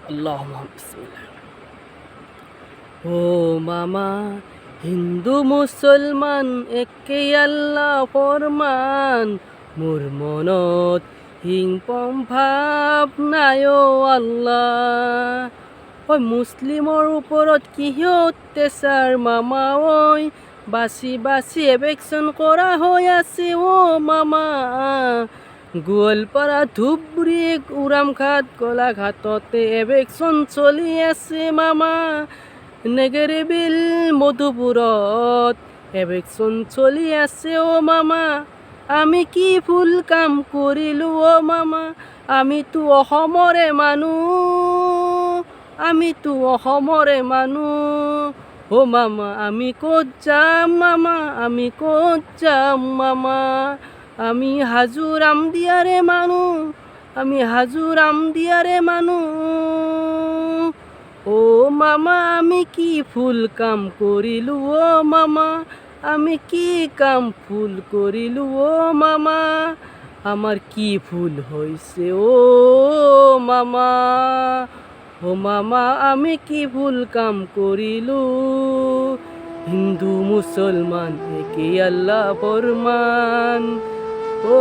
আল্লাহুম্মা বিসমিল্লাহ। ও মামা, হিন্দু মুসলমান একে আল্লাহ ফরমান, মোর মনত হিংপম ভাৱ নাই অ আল্লাহ। ঐ মুছলিমৰ ওপৰত কিয় অত্যাচাৰ মামা, ঐ বাছি বাছি এভেকশ্যন কৰা হৈ আছে অ মামা। গোৱালপাৰা ধুবুৰী উৰামঘাট গোলাঘাটতে এভেকশ্যন চলি আছে মামা। নেগেৰিবিল মধুপুৰত এভেকশ্যন চলি আছে অ মামা। আমি কি ভুল কাম কৰিলোঁ অ মামা? আমিতো অসমৰে মানুহ, আমিতো অসমৰে মানুহ। অ মামা আমি ক'ত যাম মামা, আমি ক'ত যাম মামা? আমি হাজো ৰামদিয়াৰে মানুহ, আমি হাজো ৰামদিয়াৰে মানুহ। ও মামা আমি কি ভুল কাম কৰিলোঁ অ মামা? আমি কি কাম ভুল কৰিলোঁ অ মামা? আমাৰ কি ভুল হৈছে অ মামা? ও মামা আমি কি ভুল কাম কৰিলোঁ? হিন্দু মুছলমান একেই আল্লাহ ফৰমান। ও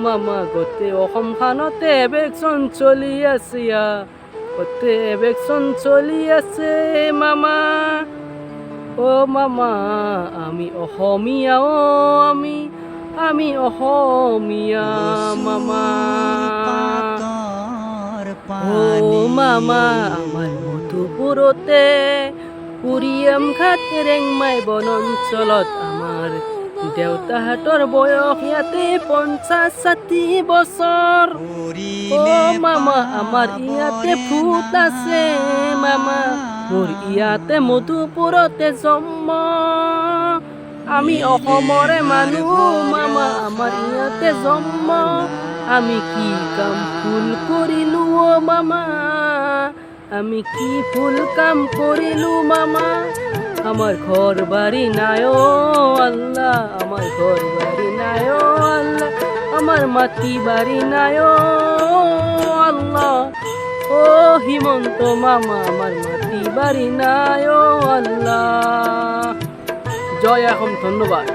মামা গোটেই অসমখনতে এভেকশ্যন চলি আছে, গোটেই এভেকশ্যন চলি আছে মামা। ও মামা আমি অসমীয়া, আমি অসমীয়া মামা। ও মামা আমাৰ মধুপুৰতে উৰিয়ামঘাট ৰেংমাই বনাঞ্চলত আমাৰ দেউতাহঁতৰ বয়স ইয়াতে 50-60 বছৰ। ও মামা আমাৰ ইয়াতে ভূত আছে মামা, মোৰ ইয়াতে মধুপুৰতে জন্ম। আমি অসমৰে মানুহ মামা, আমাৰ ইয়াতে জন্ম। আমি কি কাম ভুল কৰিলোঁ অ মামা? আমি কি ভুল কাম কৰিলোঁ মামা? আমার ঘর বাড়ি নাই ও আল্লাহ, আমার ঘর বাড়ি নাই ও আল্লাহ, আমার মাটি বাড়ি নাই ও আল্লাহ। ও হিমন্ত মামা আমার মাটি বাড়ি নাই ও আল্লাহ। জয় এখন, ধন্যবাদ।